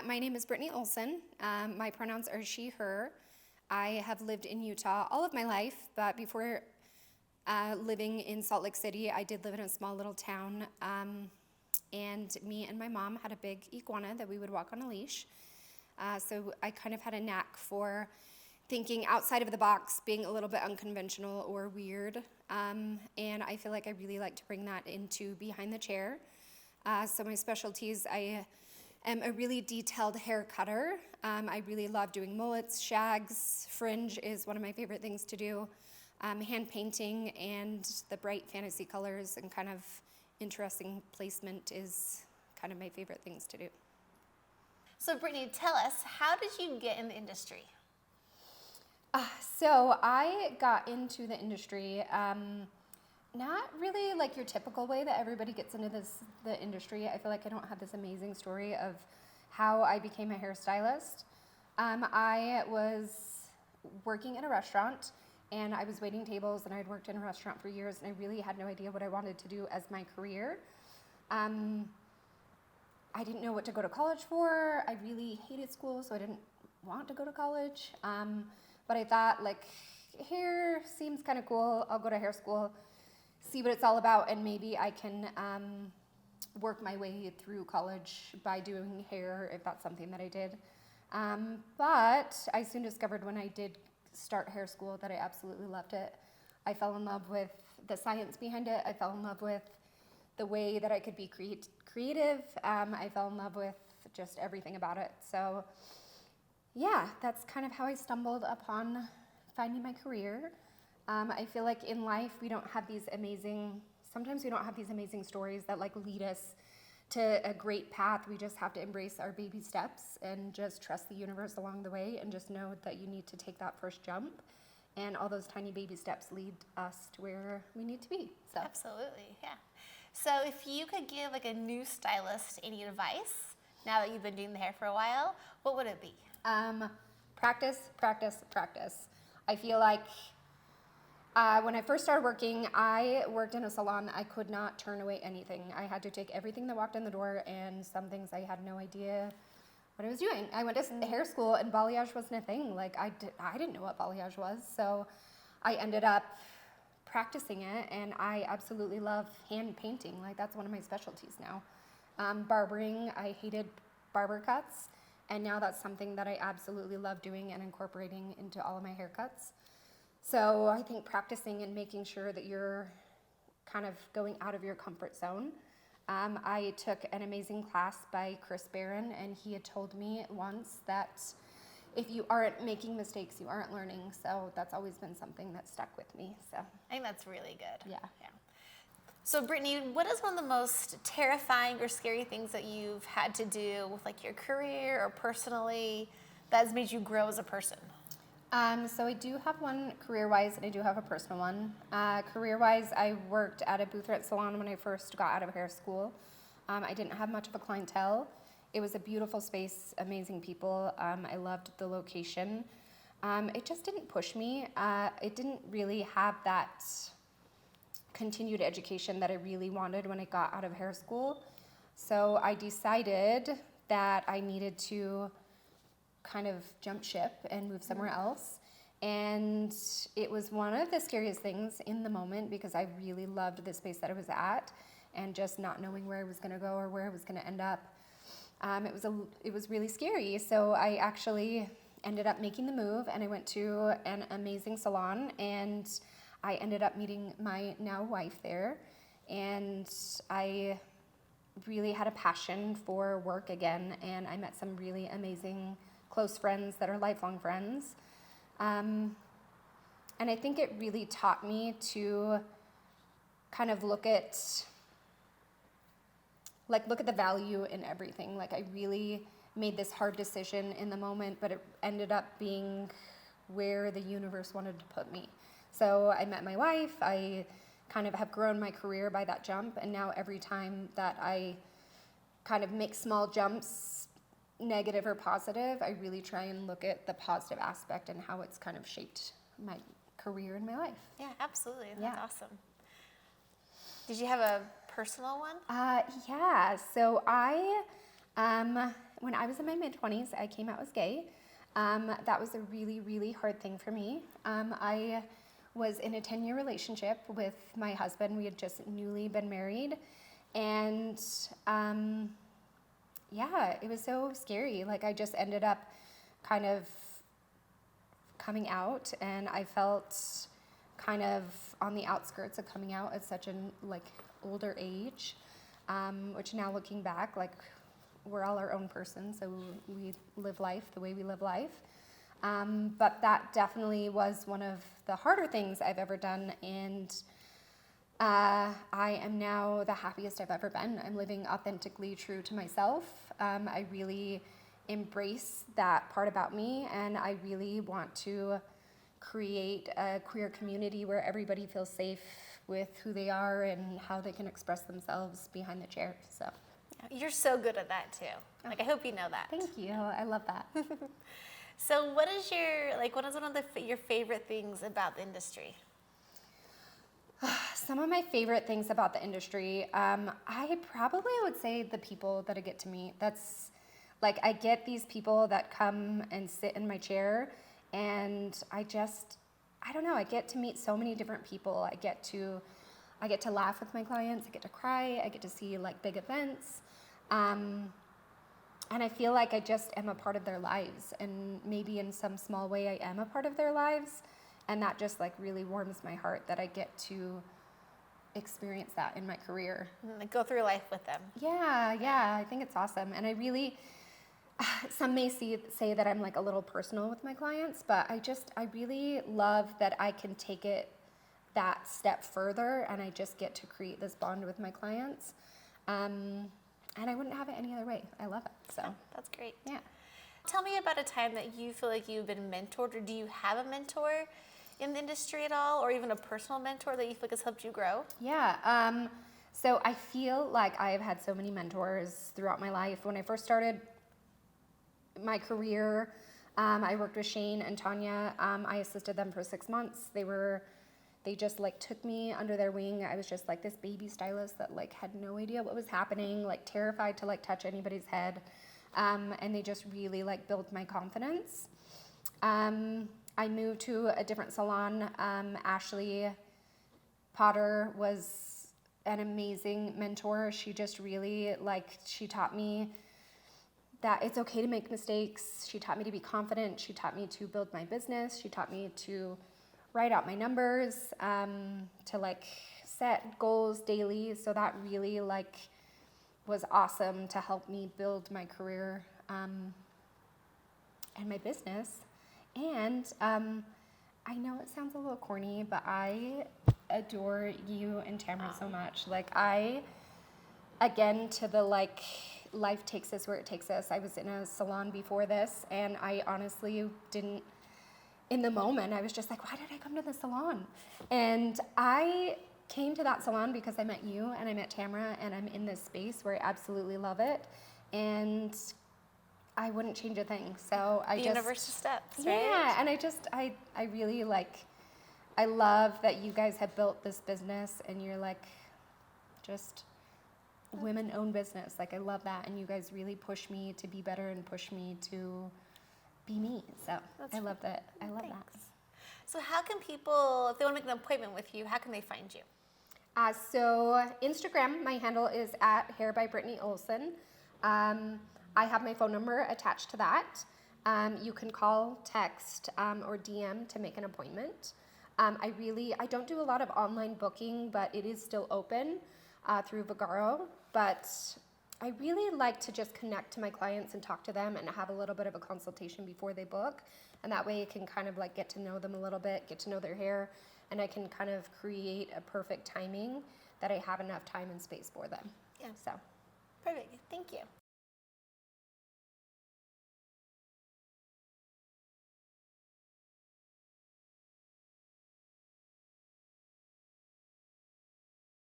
My name is Brittany Olsen. My pronouns are she, her. I have lived in Utah all of my life, but before living in Salt Lake City, I did live in a small little town. And me and my mom had a big iguana that we would walk on a leash. So I kind of had a knack for thinking outside of the box, being a little bit unconventional or weird. And I feel like I really like to bring that into behind the chair. So my specialties, I am a really detailed hair cutter. I really love doing mullets, shags, fringe is one of my favorite things to do. Hand painting and the bright fantasy colors and kind of interesting placement is kind of my favorite things to do. So Brittany, tell us, how did you get in the industry? So I got into the industry, not really like your typical way that everybody gets into the industry. I feel like I don't have this amazing story of how I became a hairstylist. I was working in a restaurant and I was waiting tables, and I'd worked in a restaurant for years, and I really had no idea what I wanted to do as my career. I didn't know what to go to college for. I really hated school, so I didn't want to go to college. But I thought, like, hair seems kind of cool. I'll go to hair school, see what it's all about, and maybe I can work my way through college by doing hair if that's something that I did. But I soon discovered when I did start hair school that I absolutely loved it. I fell in love with the science behind it. I fell in love with the way that I could be creative. I fell in love with just everything about it. So yeah, that's kind of how I stumbled upon finding my career. I feel like in life sometimes we don't have these amazing stories that like lead us to a great path. We just have to embrace our baby steps and just trust the universe along the way and just know that you need to take that first jump. And all those tiny baby steps lead us to where we need to be. So. Absolutely, yeah. So if you could give like a new stylist any advice, now that you've been doing the hair for a while, what would it be? Practice, practice, practice. I feel like when I first started working, I worked in a salon that I could not turn away anything. I had to take everything that walked in the door, and some things I had no idea what I was doing. I went to hair school, and balayage wasn't a thing. Like I didn't know what balayage was, so I ended up practicing it, and I absolutely love hand painting. Like that's one of my specialties now. Barbering, I hated barber cuts, and now that's something that I absolutely love doing and incorporating into all of my haircuts. So I think practicing and making sure that you're kind of going out of your comfort zone. I took an amazing class by Chris Barron, and he had told me once that if you aren't making mistakes, you aren't learning. So that's always been something that stuck with me. So I think that's really good. Yeah. So Brittany, what is one of the most terrifying or scary things that you've had to do with like your career or personally that has made you grow as a person? So I do have one career-wise, and I do have a personal one. Career-wise, I worked at a booth rent salon when I first got out of hair school. I didn't have much of a clientele. It was a beautiful space, amazing people. I loved the location. It just didn't push me. It didn't really have that continued education that I really wanted when I got out of hair school. So I decided that I needed to kind of jump ship and move somewhere else. And it was one of the scariest things in the moment because I really loved the space that I was at and just not knowing where I was gonna go or where I was gonna end up. It was really scary. So I actually ended up making the move, and I went to an amazing salon, and I ended up meeting my now wife there. And I really had a passion for work again, and I met some really amazing close friends that are lifelong friends. And I think it really taught me to kind of look at the value in everything. Like I really made this hard decision in the moment, but it ended up being where the universe wanted to put me. So I met my wife. I kind of have grown my career by that jump, and now every time that I kind of make small jumps, negative or positive, I really try and look at the positive aspect and how it's kind of shaped my career and my life. Yeah, absolutely. That's awesome. Did you have a personal one? Yeah. So I when I was in my mid-20s, I came out as gay. That was a really, really hard thing for me. I was in a 10-year relationship with my husband. We had just newly been married. And yeah, it was so scary. Like, I just ended up kind of coming out, and I felt kind of on the outskirts of coming out at such an older age, which now looking back, like, we're all our own person, so we live life the way we live life. But that definitely was one of the harder things I've ever done, and I am now the happiest I've ever been. I'm living authentically true to myself. I really embrace that part about me, and I really want to create a queer community where everybody feels safe with who they are and how they can express themselves behind the chair. So you're so good at that too. Like, I hope you know that. thank you. I love that. So what is what is one of your favorite things about the industry? Some of my favorite things about the industry, I probably would say the people that I get to meet. That's like, I get these people that come and sit in my chair, and I don't know, I get to meet so many different people. I get to laugh with my clients, I get to cry, I get to see like big events. And I feel like I just am a part of their lives, and maybe in some small way I am a part of their lives, and that just like really warms my heart that I get to experience that in my career. And like, go through life with them. Yeah, I think it's awesome. And I really, some may say that I'm like a little personal with my clients, but I really love that I can take it that step further, and I just get to create this bond with my clients. And I wouldn't have it any other way. I love it. So that's great. Yeah. Tell me about a time that you feel like you've been mentored, or do you have a mentor in the industry at all, or even a personal mentor that you feel like has helped you grow? Yeah. So I feel like I have had so many mentors throughout my life. When I first started my career, I worked with Shane and Tanya. I assisted them for 6 months. They just like took me under their wing. I was just like this baby stylist that like had no idea what was happening, like terrified to like touch anybody's head. And they just really like built my confidence. I moved to a different salon. Ashley Potter was an amazing mentor. She just really she taught me that it's okay to make mistakes. She taught me to be confident. She taught me to build my business. She taught me to write out my numbers, to like set goals daily. So that really was awesome to help me build my career and my business. And I know it sounds a little corny, but I adore you and Tamara so much. Like, again, to the life takes us where it takes us. I was in a salon before this, and I honestly didn't, in the moment, I was just like, why did I come to the salon? And I came to that salon because I met you and I met Tamara, and I'm in this space where I absolutely love it. And I wouldn't change a thing. So the universe of steps, right? Yeah, and I really I love that you guys have built this business, and you're just women-owned business. I love that, and you guys really push me to be better and push me to be me. So I love that. I love that. So how can people, if they want to make an appointment with you, how can they find you? So Instagram, my handle is at Hair by Brittany Olsen. I have my phone number attached to that. You can call, text, or DM to make an appointment. I don't do a lot of online booking, but it is still open through Vagaro. But I really like to just connect to my clients and talk to them and have a little bit of a consultation before they book. And that way I can kind of get to know them a little bit, get to know their hair, and I can kind of create a perfect timing that I have enough time and space for them. Yeah. So. Perfect. Thank you.